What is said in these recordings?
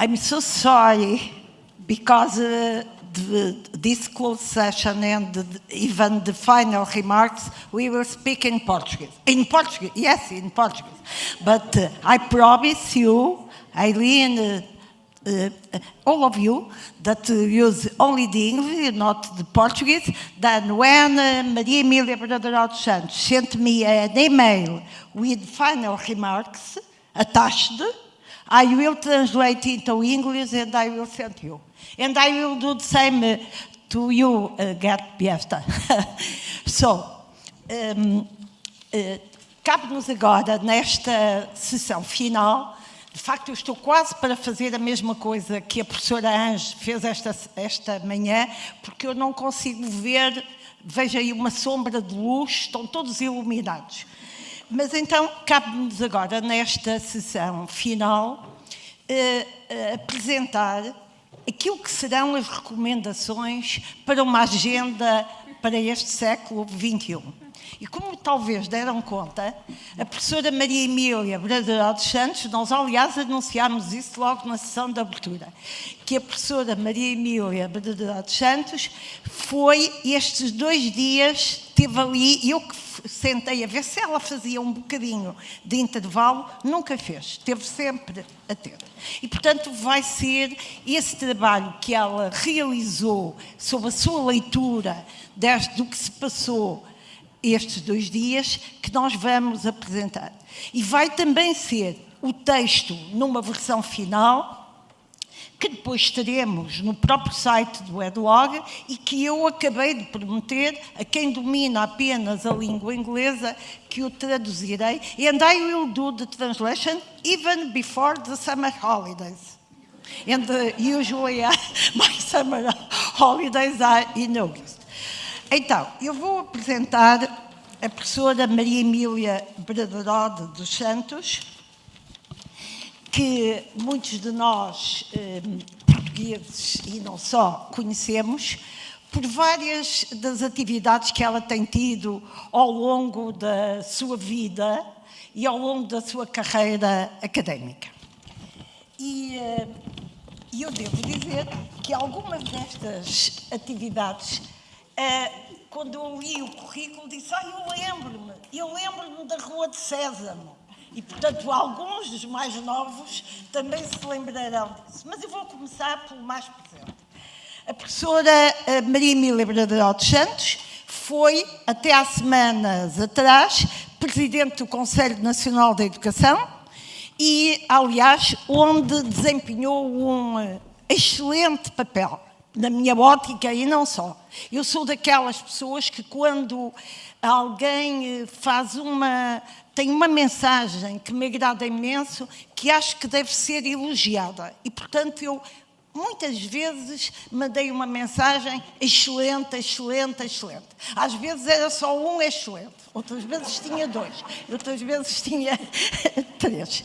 I'm so sorry because this closed session and even the final remarks, we will speak in Portuguese. In Portuguese, yes, in Portuguese. But I promise you, Eileen, all of you that use only the English, not the Portuguese, then when Maria Emília Brandão dos Santos sent me an email with final remarks attached, I will translate into English and I will send you. And I will do the same to you, Gert Piesta. So, cabe-nos agora, nesta sessão final, de facto eu estou quase para fazer a mesma coisa que a professora Ange fez esta manhã, porque eu não consigo ver, veja aí uma sombra de luz, estão todos iluminados. Mas então, cabe-nos agora, nesta sessão final, apresentar aquilo que serão as recomendações para uma agenda para este século XXI. E como talvez deram conta, a professora Maria Emília Brandão dos Santos, nós aliás anunciámos isso logo na sessão de abertura, que a professora Maria Emília Brandão dos Santos foi estes 2 dias, esteve ali, e eu que sentei a ver se ela fazia um bocadinho de intervalo, nunca fez, esteve sempre a ter. E, portanto, vai ser esse trabalho que ela realizou sob a sua leitura do que se passou estes 2 dias que nós vamos apresentar. E vai também ser o texto numa versão final, que depois teremos no próprio site do Edlog e que eu acabei de prometer a quem domina apenas a língua inglesa que o traduzirei. And I will do the translation even before the summer holidays. And usually my summer holidays are in August. Então, eu vou apresentar a professora Maria Emília Brandão dos Santos, que muitos de nós, portugueses e não só, conhecemos, por várias das atividades que ela tem tido ao longo da sua vida e ao longo da sua carreira académica. E eu devo dizer que algumas destas atividades, quando eu li o currículo, disse, eu lembro-me da Rua de Sésamo. E, portanto, alguns dos mais novos também se lembrarão disso. Mas eu vou começar pelo mais presente. A professora Maria Emília Brandão dos Santos foi, até há semanas atrás, presidente do Conselho Nacional da Educação e, aliás, onde desempenhou um excelente papel, na minha ótica e não só. Eu sou daquelas pessoas que quando alguém tem uma mensagem que me agrada imenso, que acho que deve ser elogiada. E, portanto, eu muitas vezes mandei uma mensagem excelente, excelente, excelente. Às vezes era só um excelente, outras vezes tinha 2, outras vezes tinha 3.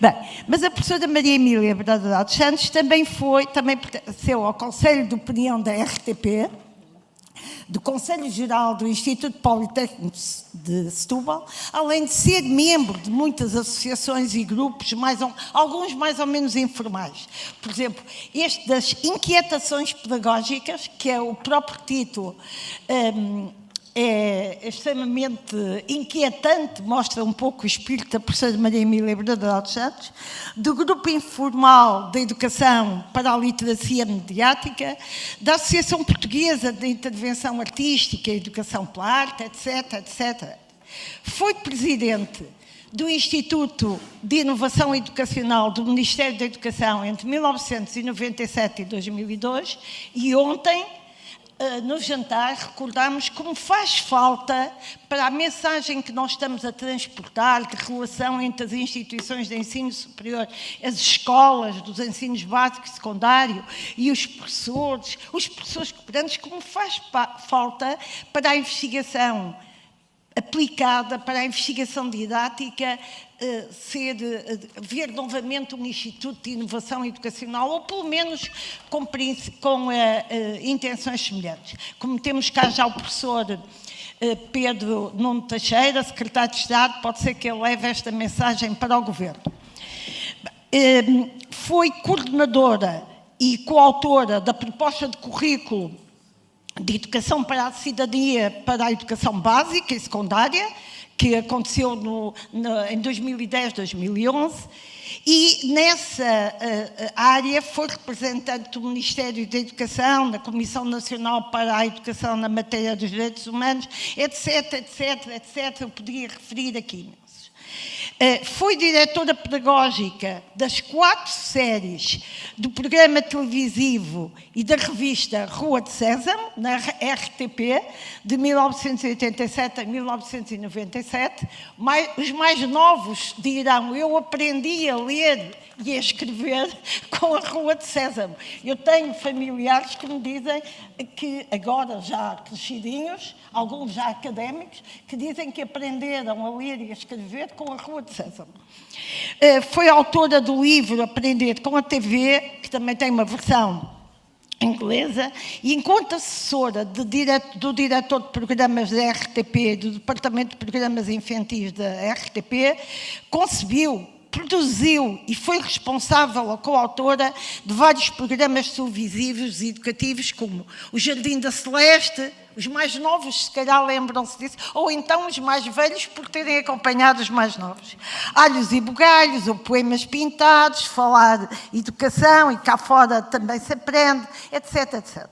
Bem, mas a professora Maria Emília Brandão dos Santos também pertenceu ao Conselho de Opinião da RTP, do Conselho Geral do Instituto Politécnico de Setúbal, além de ser membro de muitas associações e grupos, alguns mais ou menos informais. Por exemplo, este das inquietações pedagógicas, que é o próprio título, é extremamente inquietante, mostra um pouco o espírito da professora Maria Emília Brandão dos Santos, do Grupo Informal da Educação para a Literacia Mediática, da Associação Portuguesa de Intervenção Artística e Educação pela Arte, etc, etc. Foi presidente do Instituto de Inovação Educacional do Ministério da Educação entre 1997 e 2002 e ontem, no jantar, recordámos como faz falta para a mensagem que nós estamos a transportar de relação entre as instituições de ensino superior, as escolas dos ensinos básico e secundário e os professores cooperantes, como faz falta para a investigação aplicada, para a investigação didática, ver novamente um Instituto de Inovação Educacional, ou pelo menos com intenções semelhantes. Como temos cá já o professor Pedro Nuno Teixeira, secretário de Estado, pode ser que ele leve esta mensagem para o Governo. Foi coordenadora e coautora da proposta de currículo de educação para a cidadania para a educação básica e secundária, que aconteceu em 2010, 2011, e nessa área foi representante do Ministério da Educação, da Comissão Nacional para a Educação na matéria dos direitos humanos, etc, etc, etc, eu poderia referir aqui. Foi diretora pedagógica das 4 séries do programa televisivo e da revista Rua de Sésamo, na RTP, de 1987 a 1997. Os mais novos dirão, eu aprendi a ler e a escrever com a Rua de Sésamo. Eu tenho familiares que me dizem que, agora já crescidinhos, alguns já académicos, que dizem que aprenderam a ler e a escrever com a Rua de Sésamo. Foi autora do livro Aprender com a TV, que também tem uma versão inglesa, e enquanto assessora do diretor de programas da RTP, do Departamento de Programas Infantis da RTP, concebeu, produziu e foi responsável ou coautora de vários programas televisivos e educativos, como o Jardim da Celeste. Os mais novos, se calhar, lembram-se disso, ou então os mais velhos, por terem acompanhado os mais novos. Alhos e Bugalhos, ou Poemas Pintados, Falar Educação, e Cá Fora Também Se Aprende, etc, etc.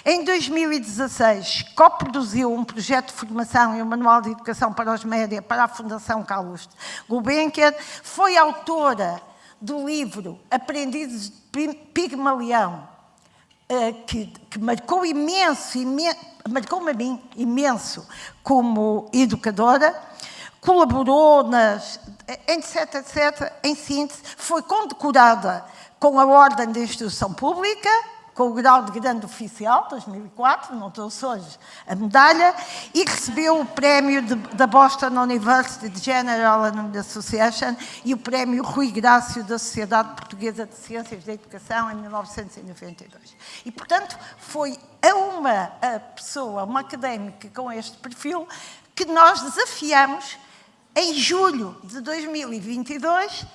Em 2016, coproduziu um projeto de formação e um manual de educação para os média para a Fundação Carlos Gulbenkian. Foi autora do livro Aprendizes de Pigmalião, que marcou marcou-me a mim imenso como educadora. Colaborou etc, etc. Em síntese, foi condecorada com a Ordem da Instrução Pública, com o grau de grande oficial, 2004, não trouxe hoje a medalha, e recebeu o prémio da Boston University General Association e o prémio Rui Grácio da Sociedade Portuguesa de Ciências da Educação em 1992. E, portanto, foi uma pessoa, uma académica com este perfil, que nós desafiamos em julho de 2022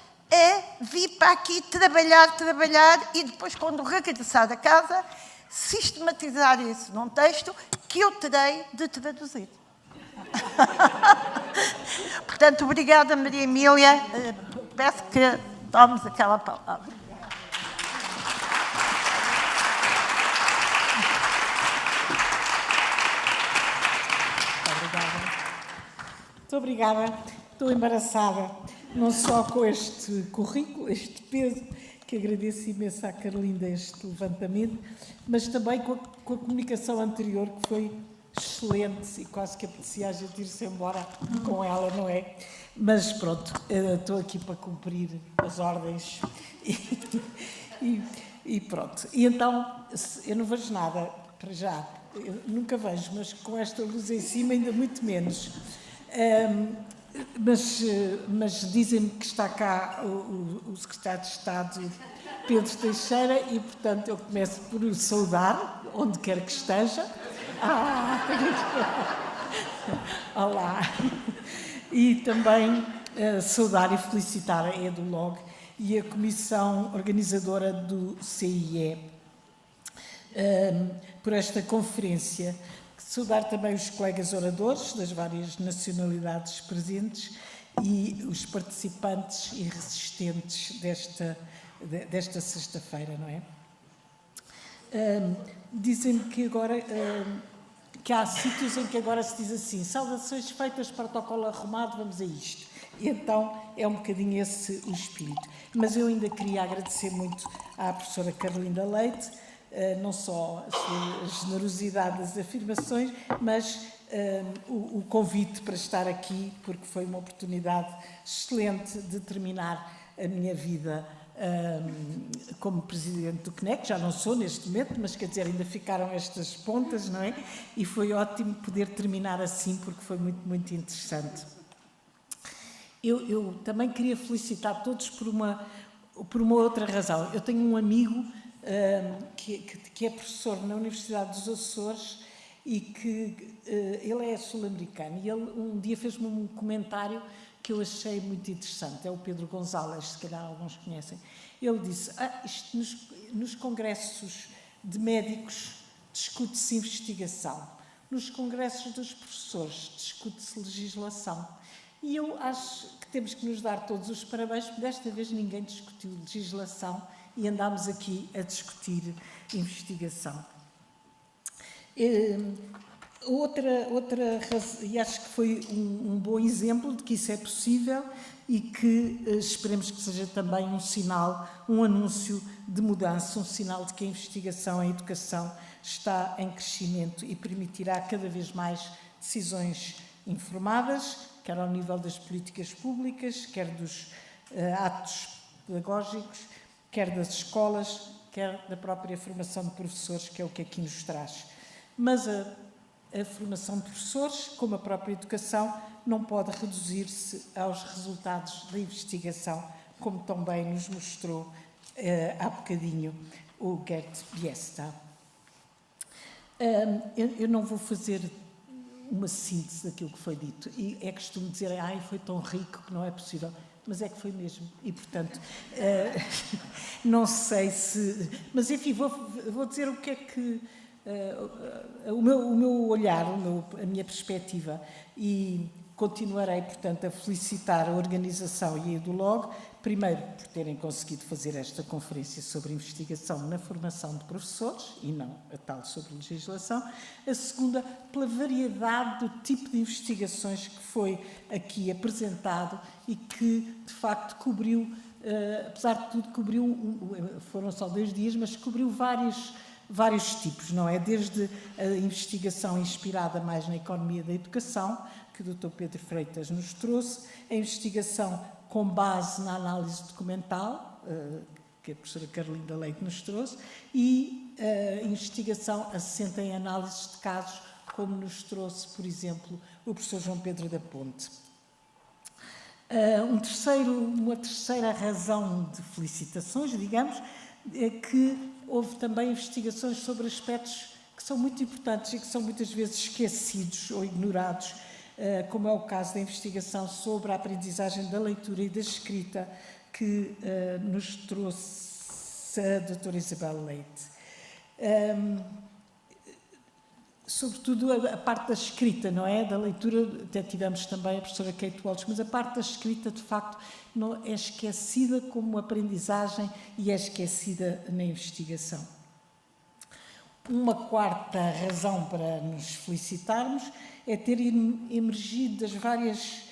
vir para aqui trabalhar e depois, quando regressar a casa, sistematizar isso num texto que eu terei de traduzir. Portanto, obrigada, Maria Emília. Peço que tomes aquela palavra. Muito obrigada. Estou embaraçada, não só com este currículo, este peso, que agradeço imenso à Carlinda este levantamento, mas também com a comunicação anterior, que foi excelente e quase que apetecia a gente ir-se embora com ela, não é? Mas pronto, estou aqui para cumprir as ordens e pronto. E então, eu não vejo nada para já, eu nunca vejo, mas com esta luz em cima ainda muito menos. Mas dizem-me que está cá o secretário de Estado, Pedro Teixeira, e, portanto, eu começo por o saudar, onde quer que esteja. Olá! E também saudar e felicitar a EduLog e a comissão organizadora do CIE por esta conferência. Saudar também os colegas oradores das várias nacionalidades presentes e os participantes e resistentes desta sexta-feira, não é? Dizem-me que agora que há sítios em que agora se diz assim: saudações feitas, protocolo arrumado, vamos a isto. E então é um bocadinho esse o espírito. Mas eu ainda queria agradecer muito à professora Carlinda Leite, não só a sua generosidade das afirmações, mas o convite para estar aqui, porque foi uma oportunidade excelente de terminar a minha vida como presidente do CNEC. Já não sou neste momento, mas quer dizer, ainda ficaram estas pontas, não é? E foi ótimo poder terminar assim, porque foi muito, muito interessante. Eu também queria felicitar todos por uma outra razão. Eu tenho um amigo que é professor na Universidade dos Açores e que ele é sul-americano, e ele um dia fez-me um comentário que eu achei muito interessante, é o Pedro Gonzalez, se calhar alguns conhecem. Ele disse, isto nos congressos de médicos discute-se investigação, nos congressos dos professores discute-se legislação. E eu acho que temos que nos dar todos os parabéns, porque desta vez ninguém discutiu legislação e andámos aqui a discutir investigação. Outra razão, e acho que foi um bom exemplo de que isso é possível e que esperemos que seja também um sinal, um anúncio de mudança, um sinal de que a investigação, a educação está em crescimento e permitirá cada vez mais decisões informadas, quer ao nível das políticas públicas, quer dos atos pedagógicos, quer das escolas, quer da própria formação de professores, que é o que aqui nos traz. Mas a formação de professores, como a própria educação, não pode reduzir-se aos resultados da investigação, como tão bem nos mostrou há bocadinho o Gert Biesta. Eu não vou fazer uma síntese daquilo que foi dito, e é costume dizer, foi tão rico que não é possível, mas é que foi mesmo, e portanto, não sei se... Mas enfim, vou dizer o que é que... o meu olhar, a minha perspectiva, e continuarei, portanto, a felicitar a organização e a EduLog, primeiro por terem conseguido fazer esta conferência sobre investigação na formação de professores, e não a tal sobre legislação, a segunda pela variedade do tipo de investigações que foi aqui apresentado e que, de facto, cobriu, apesar de tudo, foram só 2 dias, mas cobriu vários tipos, não é? Desde a investigação inspirada mais na economia da educação, que o Dr. Pedro Freitas nos trouxe, a investigação com base na análise documental, que a professora Carlinda Leite nos trouxe, e a investigação assenta em análises de casos, como nos trouxe, por exemplo, o professor João Pedro da Ponte. Uma terceira razão de felicitações, digamos, é que houve também investigações sobre aspectos que são muito importantes e que são muitas vezes esquecidos ou ignorados, como é o caso da investigação sobre a aprendizagem da leitura e da escrita, que nos trouxe a doutora Isabel Leite. Sobretudo a parte da escrita, não é? Da leitura, até tivemos também a professora Kate Walsh, mas a parte da escrita, de facto, não é esquecida como aprendizagem e é esquecida na investigação. Uma quarta razão para nos felicitarmos é ter emergido das várias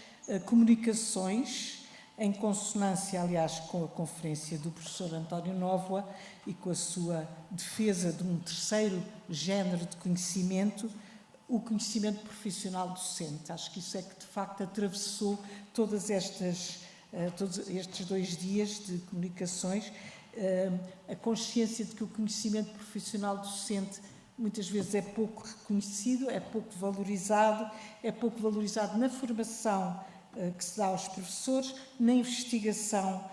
comunicações, em consonância, aliás, com a conferência do professor António Nóvoa e com a sua defesa de um terceiro género de conhecimento, o conhecimento profissional docente. Acho que isso é que, de facto, atravessou todos estes 2 dias de comunicações, a consciência de que o conhecimento profissional docente muitas vezes é pouco reconhecido, é pouco valorizado na formação que se dá aos professores, na investigação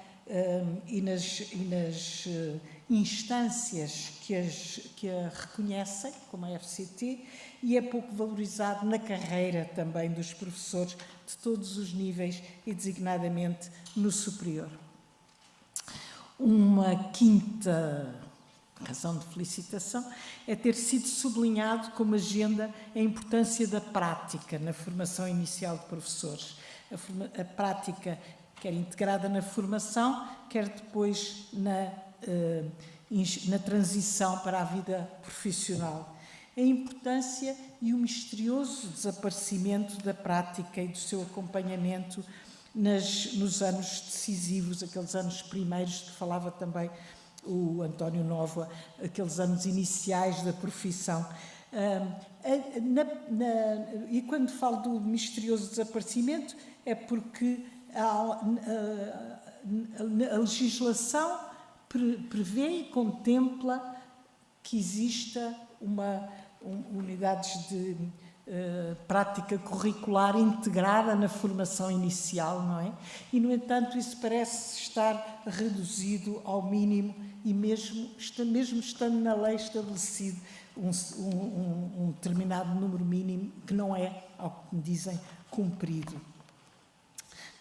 e nas instâncias que a reconhecem, como a FCT, e é pouco valorizado na carreira também dos professores de todos os níveis e designadamente no superior. Uma quinta razão de felicitação é ter sido sublinhado como agenda a importância da prática na formação inicial de professores. A prática, quer integrada na formação, quer depois na transição para a vida profissional. A importância e o misterioso desaparecimento da prática e do seu acompanhamento nos anos decisivos, aqueles anos primeiros de que falava também o António Nóvoa, aqueles anos iniciais da profissão. E quando falo do misterioso desaparecimento, é porque a legislação prevê e contempla que exista unidades de prática curricular integrada na formação inicial, não é? E, no entanto, isso parece estar reduzido ao mínimo e mesmo estando na lei estabelecido, um determinado número mínimo que não é, ao que me dizem, cumprido.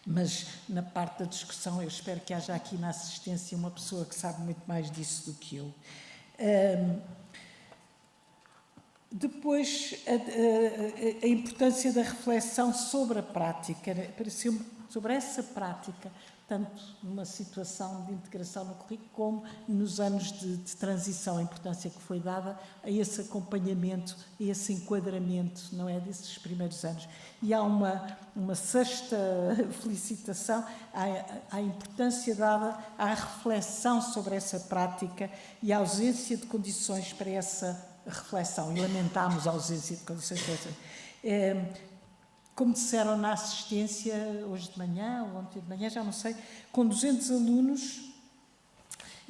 Mas na parte da discussão eu espero que haja aqui na assistência uma pessoa que sabe muito mais disso do que eu. Depois, a importância da reflexão sobre a prática, pareceu-me, sobre essa prática, tanto numa situação de integração no currículo como nos anos de transição, a importância que foi dada a esse acompanhamento, a esse enquadramento, não é, desses primeiros anos. E há uma sexta felicitação à importância dada à reflexão sobre essa prática e à ausência de condições para essa reflexão. E lamentámos a ausência de condições para essa. Como disseram na assistência hoje de manhã, ou ontem de manhã, já não sei, com 200 alunos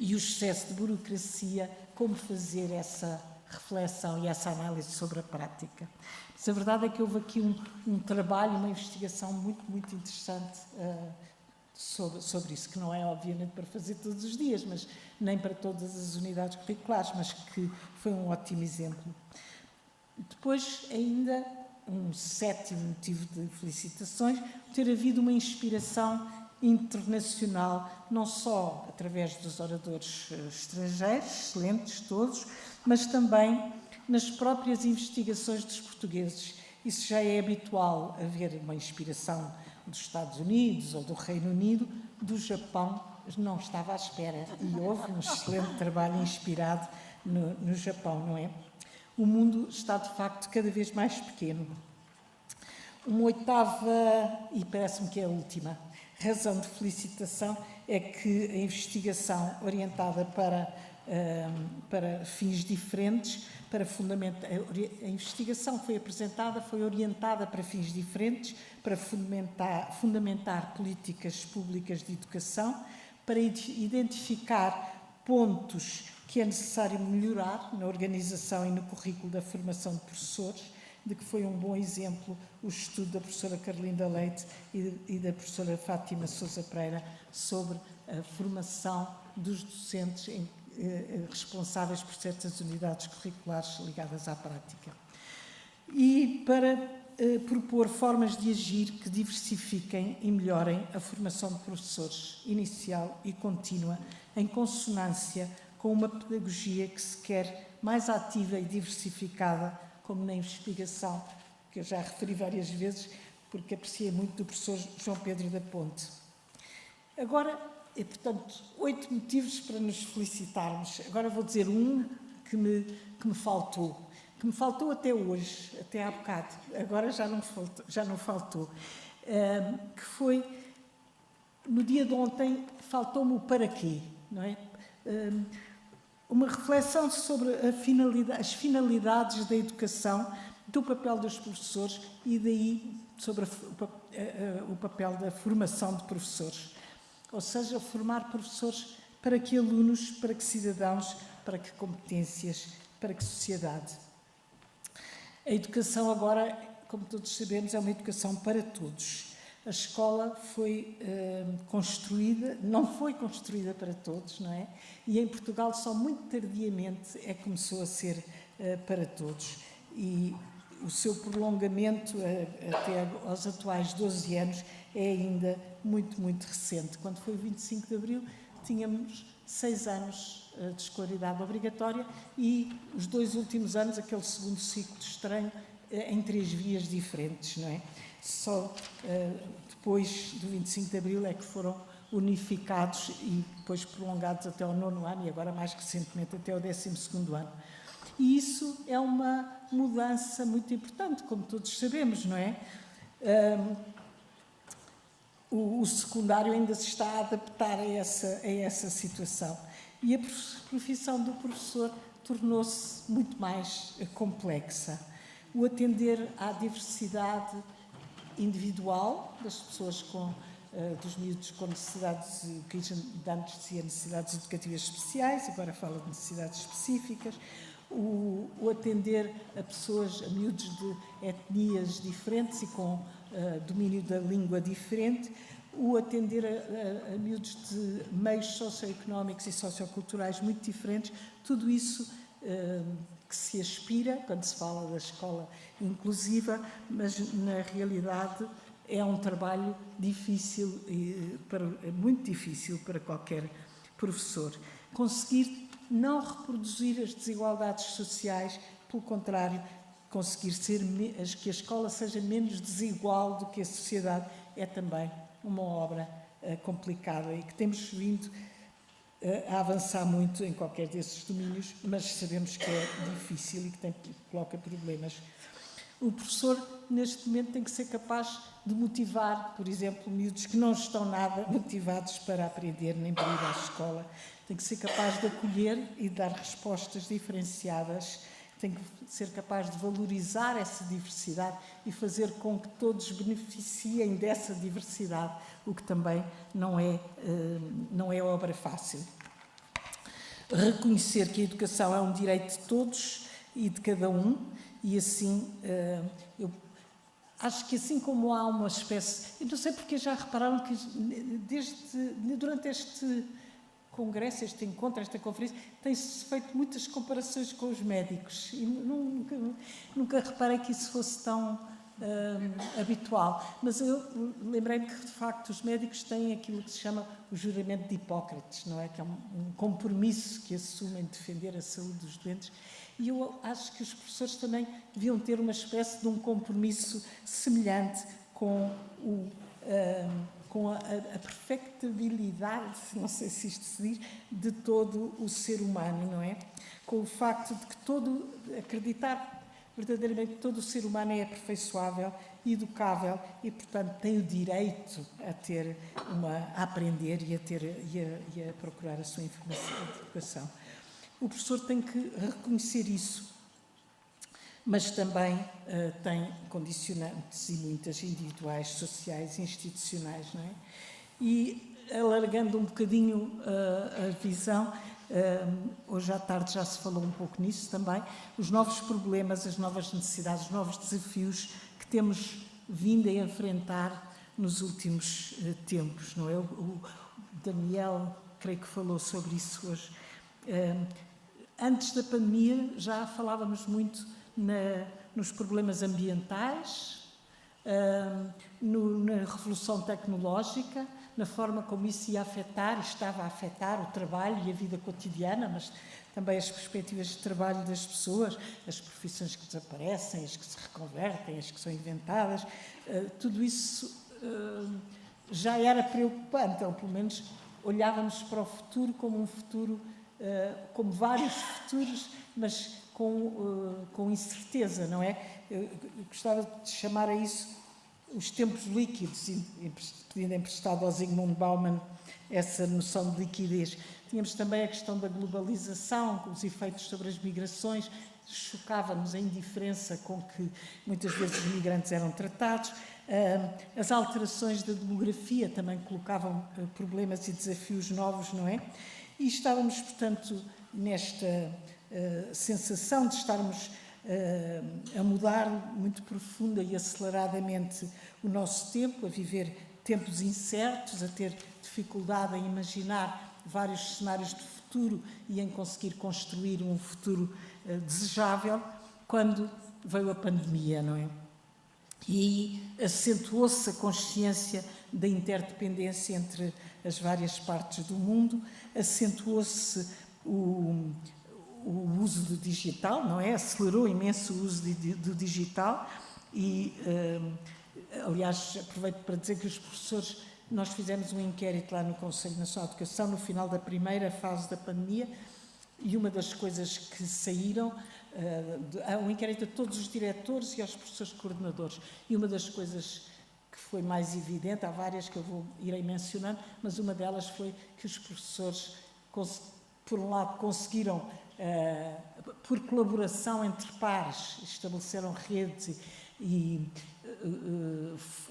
e o excesso de burocracia, como fazer essa reflexão e essa análise sobre a prática. Mas a verdade é que houve aqui um trabalho, uma investigação muito, muito interessante sobre isso, que não é obviamente para fazer todos os dias, mas nem para todas as unidades curriculares, mas que foi um ótimo exemplo. Depois, ainda, um sétimo motivo de felicitações, ter havido uma inspiração internacional, não só através dos oradores estrangeiros, excelentes todos, mas também nas próprias investigações dos portugueses. Isso já é habitual, haver uma inspiração dos Estados Unidos ou do Reino Unido, do Japão, não estava à espera, e houve um excelente trabalho inspirado no Japão, não é? O mundo está, de facto, cada vez mais pequeno. Uma oitava, e parece-me que é a última, razão de felicitação é que a investigação orientada para fins diferentes, a investigação foi apresentada, foi orientada para fins diferentes, para fundamentar políticas públicas de educação, para identificar pontos que é necessário melhorar na organização e no currículo da formação de professores, de que foi um bom exemplo o estudo da professora Carlinda Leite e da professora Fátima Sousa Pereira sobre a formação dos docentes responsáveis por certas unidades curriculares ligadas à prática. E para propor formas de agir que diversifiquem e melhorem a formação de professores inicial e contínua, em consonância com uma pedagogia que se quer mais ativa e diversificada, como na investigação, que eu já referi várias vezes, porque apreciei muito do professor João Pedro da Ponte. Agora, portanto, 8 motivos para nos felicitarmos. Agora vou dizer um que me faltou, até hoje, até há bocado, agora já não faltou, que foi, no dia de ontem, faltou-me o para quê, não é? Uma reflexão sobre as finalidades da educação, do papel dos professores e daí sobre o papel da formação de professores. Ou seja, formar professores para que alunos, para que cidadãos, para que competências, para que sociedade. A educação agora, como todos sabemos, é uma educação para todos. A escola foi construída, não foi construída para todos, não é? E em Portugal só muito tardiamente é que começou a ser para todos. E o seu prolongamento até aos atuais 12 anos é ainda muito, muito recente. Quando foi o 25 de Abril, tínhamos 6 anos de escolaridade obrigatória e os 2 últimos anos, aquele segundo ciclo estranho, em 3 vias diferentes, não é? Só depois do 25 de Abril é que foram unificados e depois prolongados até ao 9º ano e agora mais recentemente até ao 12º ano. E isso é uma mudança muito importante, como todos sabemos, não é? O secundário ainda se está a adaptar a essa situação. E a profissão do professor tornou-se muito mais complexa. O atender à diversidade individual das pessoas dos miúdos com necessidades, que antes dizia necessidades educativas especiais, agora fala de necessidades específicas, o atender a pessoas, a miúdos de etnias diferentes e com domínio da língua diferente, o atender a miúdos de meios socioeconómicos e socioculturais muito diferentes, tudo isso que se aspira quando se fala da escola inclusiva, mas na realidade é um trabalho difícil, muito difícil para qualquer professor. Conseguir não reproduzir as desigualdades sociais, pelo contrário, conseguir que a escola seja menos desigual do que a sociedade, é também uma obra complicada e que temos vindo a avançar muito em qualquer desses domínios, mas sabemos que é difícil e que coloca problemas. O professor, neste momento, tem que ser capaz de motivar, por exemplo, miúdos que não estão nada motivados para aprender nem para ir à escola. Tem que ser capaz de acolher e dar respostas diferenciadas. Tem que ser capaz de valorizar essa diversidade e fazer com que todos beneficiem dessa diversidade, o que também não é obra fácil. Reconhecer que a educação é um direito de todos e de cada um, e assim, eu acho que assim como há uma espécie... Eu não sei porque já repararam que durante este congresso, este encontro, esta conferência, tem-se feito muitas comparações com os médicos. E nunca reparei que isso fosse tão habitual. Mas eu lembrei-me que, de facto, os médicos têm aquilo que se chama o juramento de Hipócrates, não é? Que é um compromisso que assumem de defender a saúde dos doentes. E eu acho que os professores também deviam ter uma espécie de um compromisso semelhante com a perfectibilidade, não sei se isto se diz, de todo o ser humano, não é? Com o facto de que acreditar verdadeiramente que todo o ser humano é aperfeiçoável, educável e, portanto, tem o direito a aprender e a procurar a sua informação de educação. O professor tem que reconhecer isso, mas também tem condicionantes e muitas individuais, sociais e institucionais, não é? E, alargando um bocadinho a visão, hoje à tarde já se falou um pouco nisso também, os novos problemas, as novas necessidades, os novos desafios que temos vindo a enfrentar nos últimos tempos, não é? O Daniel, creio que falou sobre isso hoje. Antes da pandemia já falávamos muito nos problemas ambientais, na revolução tecnológica, na forma como isso ia afetar e estava a afetar o trabalho e a vida cotidiana, mas também as perspectivas de trabalho das pessoas, as profissões que desaparecem, as que se reconvertem, as que são inventadas, tudo isso já era preocupante, ou pelo menos olhávamos para o futuro como um futuro, como vários futuros, mas com incerteza, não é? Eu gostava de chamar a isso os tempos líquidos, pedindo emprestado ao Zygmunt Bauman essa noção de liquidez. Tínhamos também a questão da globalização, os efeitos sobre as migrações, chocava-nos a indiferença com que muitas vezes os migrantes eram tratados. As alterações da demografia também colocavam problemas e desafios novos, não é? E estávamos, portanto, nesta sensação de estarmos a mudar muito profunda e aceleradamente o nosso tempo, a viver tempos incertos, a ter dificuldade em imaginar vários cenários de futuro e em conseguir construir um futuro desejável, quando veio a pandemia, não é? E acentuou-se a consciência da interdependência entre as várias partes do mundo, acentuou-se o uso do digital, não é? Acelerou imenso o uso do digital e, aliás, aproveito para dizer que os professores, nós fizemos um inquérito lá no Conselho Nacional de Educação no final da primeira fase da pandemia e uma das coisas que saíram, um inquérito a todos os diretores e aos professores coordenadores, e uma das coisas que foi mais evidente, há várias que eu irei mencionando, mas uma delas foi que os professores, por um lado, conseguiram, por colaboração entre pares, estabeleceram redes e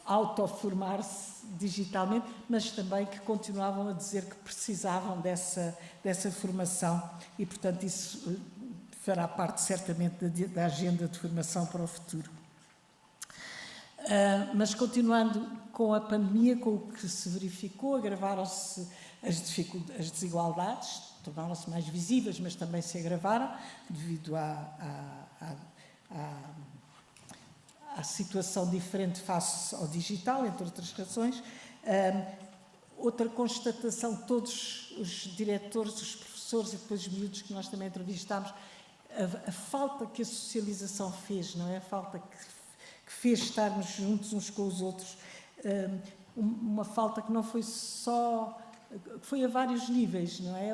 autoformar-se digitalmente, mas também que continuavam a dizer que precisavam dessa formação e, portanto, isso fará parte certamente da agenda de formação para o futuro. Mas continuando com a pandemia, com o que se verificou, agravaram-se as desigualdades, tornaram-se mais visíveis, mas também se agravaram devido à situação diferente face ao digital, entre outras razões. Outra constatação, todos os diretores, os professores e depois os miúdos que nós também entrevistámos, a falta que a socialização fez, não é? A falta que fez estarmos juntos uns com os outros, uma falta que não foi só... Foi a vários níveis, não é?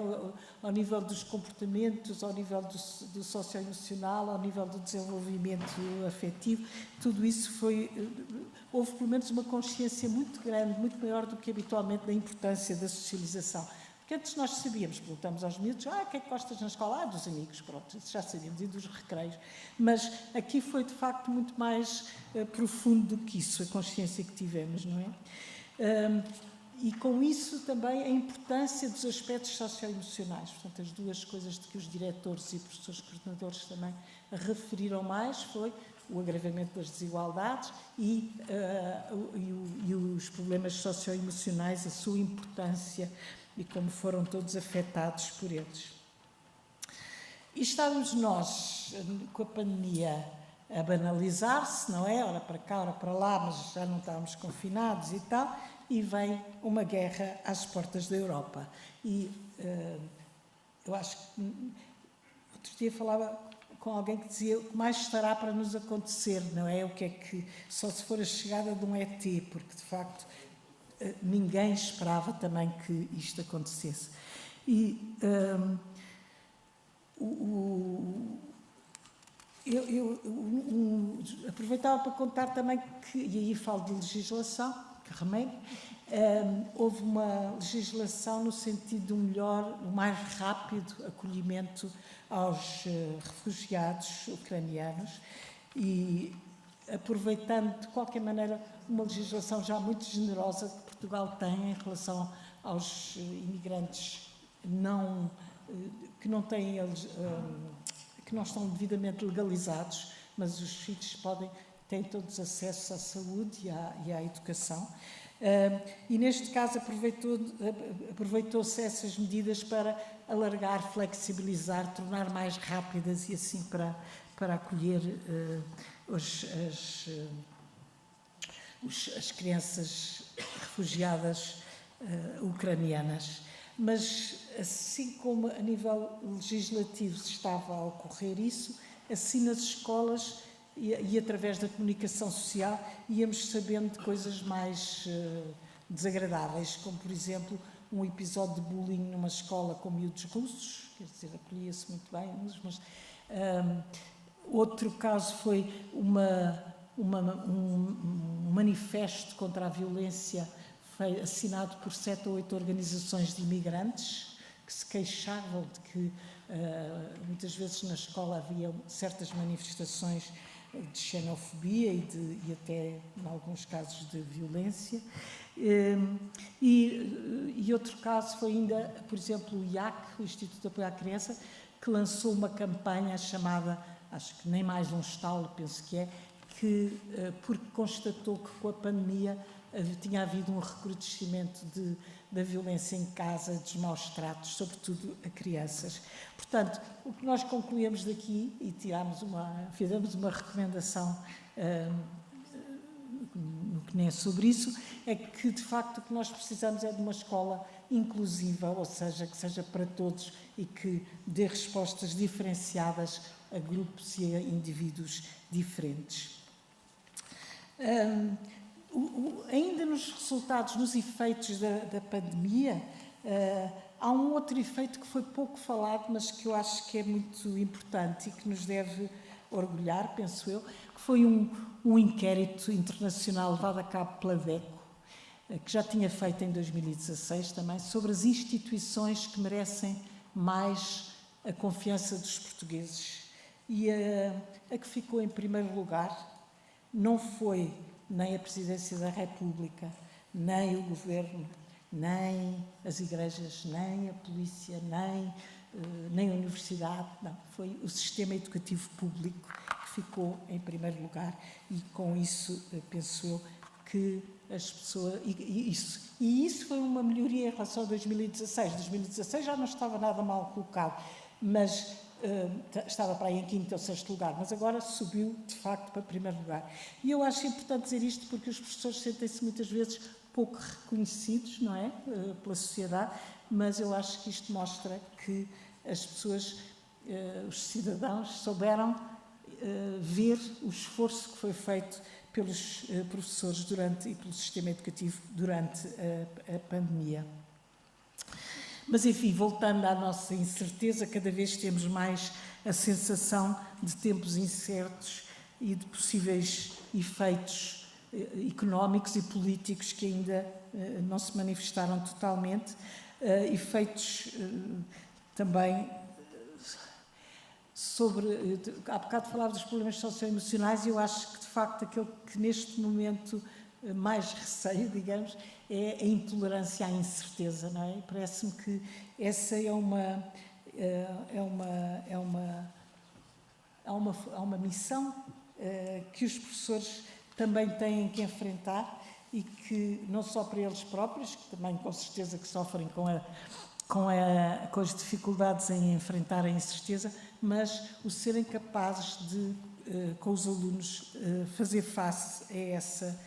Ao nível dos comportamentos, ao nível do socioemocional, ao nível do desenvolvimento afetivo, tudo isso foi... Houve pelo menos uma consciência muito grande, muito maior do que habitualmente da importância da socialização. Porque antes nós sabíamos, perguntamos aos miúdos, o que é que gostas na escola? Dos amigos, pronto, já sabíamos, e dos recreios. Mas aqui foi, de facto, muito mais profundo do que isso, a consciência que tivemos, não é? E com isso também a importância dos aspectos socioemocionais. Portanto, as duas coisas de que os diretores e professores coordenadores também referiram mais foi o agravamento das desigualdades e os problemas socioemocionais, a sua importância e como foram todos afetados por eles. E estávamos nós, com a pandemia, a banalizar-se, não é? Ora para cá, ora para lá, mas já não estávamos confinados e tal, e vem uma guerra às portas da Europa. E eu acho que outro dia falava com alguém que dizia o que mais estará para nos acontecer, não é? O que é que só se for a chegada de um ET, porque de facto ninguém esperava também que isto acontecesse. E eu aproveitava para contar também que, e aí falo de legislação, que remédio, houve uma legislação no sentido de um melhor, um mais rápido acolhimento aos refugiados ucranianos e aproveitando de qualquer maneira uma legislação já muito generosa que Portugal tem em relação aos imigrantes que não têm que não estão devidamente legalizados, mas os filhos têm todos acesso à saúde e à educação. E neste caso aproveitou-se essas medidas para alargar, flexibilizar, tornar mais rápidas e assim para acolher as crianças refugiadas ucranianas. Mas, assim como a nível legislativo se estava a ocorrer isso, assim nas escolas e através da comunicação social íamos sabendo de coisas mais desagradáveis, como, por exemplo, um episódio de bullying numa escola com miúdos russos, quer dizer, acolhia-se muito bem, mas outro caso foi um manifesto contra a violência assinado por 7 ou 8 organizações de imigrantes que se queixavam de que muitas vezes na escola havia certas manifestações de xenofobia e até, em alguns casos, de violência. E outro caso foi ainda, por exemplo, o IAC, o Instituto de Apoio à Criança, que lançou uma campanha chamada, acho que nem mais um estalo, penso que é, porque constatou que com a pandemia tinha havido um recrudescimento da violência em casa, dos maus tratos, sobretudo a crianças. Portanto, o que nós concluímos daqui, e fizemos uma recomendação no que nem é sobre isso, é que, de facto, o que nós precisamos é de uma escola inclusiva, ou seja, que seja para todos e que dê respostas diferenciadas a grupos e a indivíduos diferentes. Ainda nos resultados, nos efeitos da pandemia, há um outro efeito que foi pouco falado, mas que eu acho que é muito importante e que nos deve orgulhar, penso eu, que foi um inquérito internacional levado a cabo pela DECO, que já tinha feito em 2016 também, sobre as instituições que merecem mais a confiança dos portugueses. E a que ficou em primeiro lugar não foi nem a Presidência da República, nem o Governo, nem as igrejas, nem a polícia, nem a universidade, não. Foi o sistema educativo público que ficou em primeiro lugar e com isso penso eu que as pessoas... E isso foi uma melhoria em relação a 2016. 2016 já não estava nada mal colocado, mas estava para aí em 5º ou 6º lugar, mas agora subiu, de facto, para 1º lugar. E eu acho importante dizer isto porque os professores sentem-se muitas vezes pouco reconhecidos, não é, pela sociedade, mas eu acho que isto mostra que as pessoas, os cidadãos, souberam ver o esforço que foi feito pelos professores e pelo sistema educativo durante a pandemia. Mas, enfim, voltando à nossa incerteza, cada vez temos mais a sensação de tempos incertos e de possíveis efeitos económicos e políticos que ainda não se manifestaram totalmente, efeitos também sobre... Há bocado falava dos problemas socioemocionais e eu acho que, de facto, aquele que neste momento mais receio, digamos, é a intolerância à incerteza, não é? Parece-me que essa é uma missão que os professores também têm que enfrentar e que não só para eles próprios, que também com certeza que sofrem com as dificuldades em enfrentar a incerteza, mas o serem capazes de, com os alunos, fazer face a essa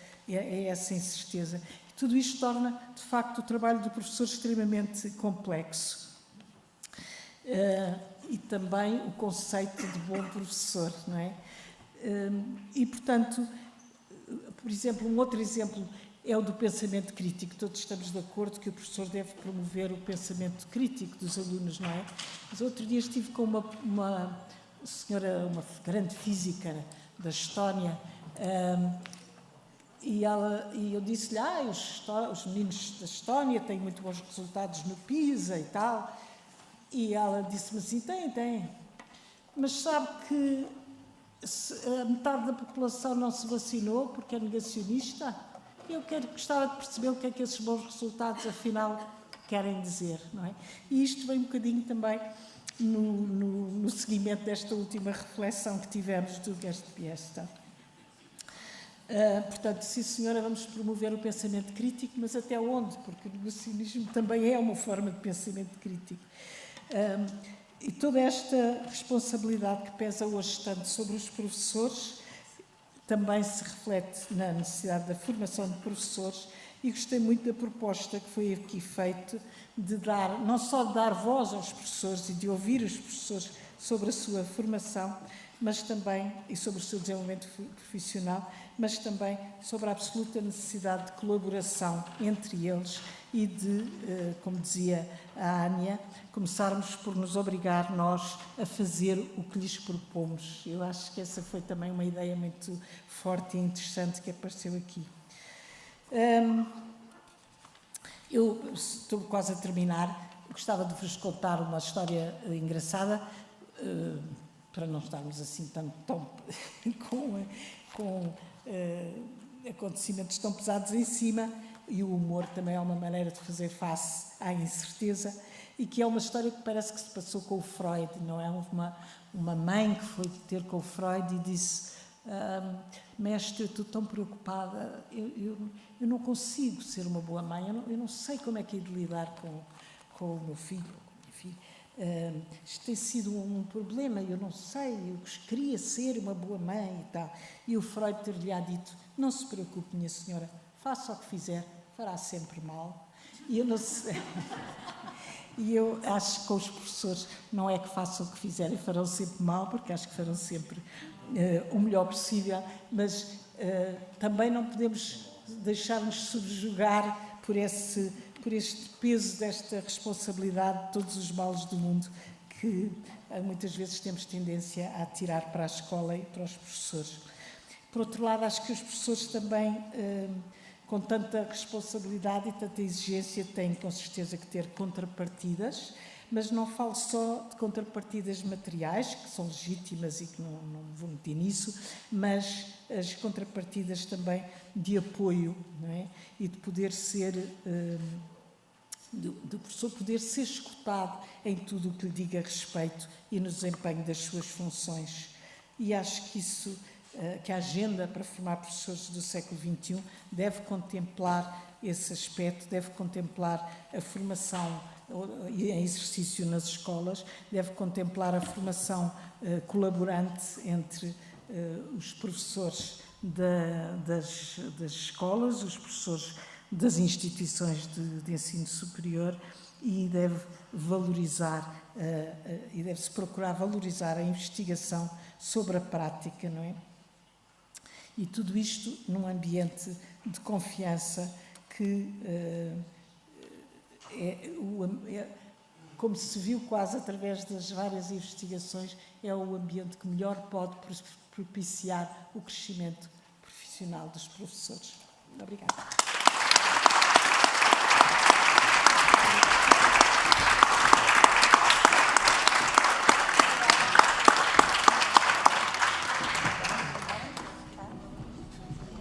incerteza. Tudo isto torna, de facto, o trabalho do professor extremamente complexo. E também o conceito de bom professor, não é? E, portanto, por exemplo, um outro exemplo é o do pensamento crítico. Todos estamos de acordo que o professor deve promover o pensamento crítico dos alunos, não é? Mas outro dia estive com uma senhora, uma grande física da Estónia, e eu disse-lhe, os meninos da Estónia têm muito bons resultados no PISA e tal. E ela disse-me assim, tem. Mas sabe que a metade da população não se vacinou porque é negacionista? Eu gostava de perceber o que é que esses bons resultados, afinal, querem dizer, não é? E isto vem um bocadinho também no seguimento desta última reflexão que tivemos do Guest Piesta. Portanto, sim senhora, vamos promover o pensamento crítico, mas até onde? Porque o negacionismo também é uma forma de pensamento crítico. E toda esta responsabilidade que pesa hoje tanto sobre os professores também se reflete na necessidade da formação de professores, e gostei muito da proposta que foi aqui feita de dar, não só de dar voz aos professores e de ouvir os professores sobre a sua formação, mas também, e sobre o seu desenvolvimento profissional, mas também sobre a absoluta necessidade de colaboração entre eles e de, como dizia a Ania, começarmos por nos obrigar nós a fazer o que lhes propomos. Eu acho que essa foi também uma ideia muito forte e interessante que apareceu aqui. Eu estou quase a terminar. Gostava de vos contar uma história engraçada, para não estarmos assim tão com acontecimentos tão pesados em cima, e o humor também é uma maneira de fazer face à incerteza, e que é uma história que parece que se passou com o Freud, não é? Houve uma mãe que foi ter com o Freud e disse: mestre, eu estou tão preocupada, eu não consigo ser uma boa mãe, eu não sei como é que hei de lidar com o meu filho, enfim. Isto tem sido um problema, eu não sei, eu queria ser uma boa mãe e tal. E o Freud ter-lhe dito: não se preocupe, minha senhora, faça o que fizer, fará sempre mal. E eu não sei. E eu acho que com os professores não é que façam o que fizerem, farão sempre mal, porque acho que farão sempre o melhor possível, mas também não podemos deixar-nos subjugar por este peso desta responsabilidade de todos os males do mundo que muitas vezes temos tendência a atirar para a escola e para os professores. Por outro lado, acho que os professores também, com tanta responsabilidade e tanta exigência, têm com certeza que ter contrapartidas, mas não falo só de contrapartidas materiais, que são legítimas e que não vou meter nisso, mas as contrapartidas também de apoio, não é? E de poder ser, do professor poder ser escutado em tudo o que lhe diga respeito e no desempenho das suas funções. E acho que isso que a agenda para formar professores do século XXI deve contemplar esse aspecto, deve contemplar a formação em exercício nas escolas, deve contemplar a formação colaborante entre os professores das escolas, os professores das instituições de ensino superior, e deve valorizar e deve-se procurar valorizar a investigação sobre a prática, não é? E tudo isto num ambiente de confiança que como se viu quase através das várias investigações, é o ambiente que melhor pode propiciar o crescimento profissional dos professores. Obrigada.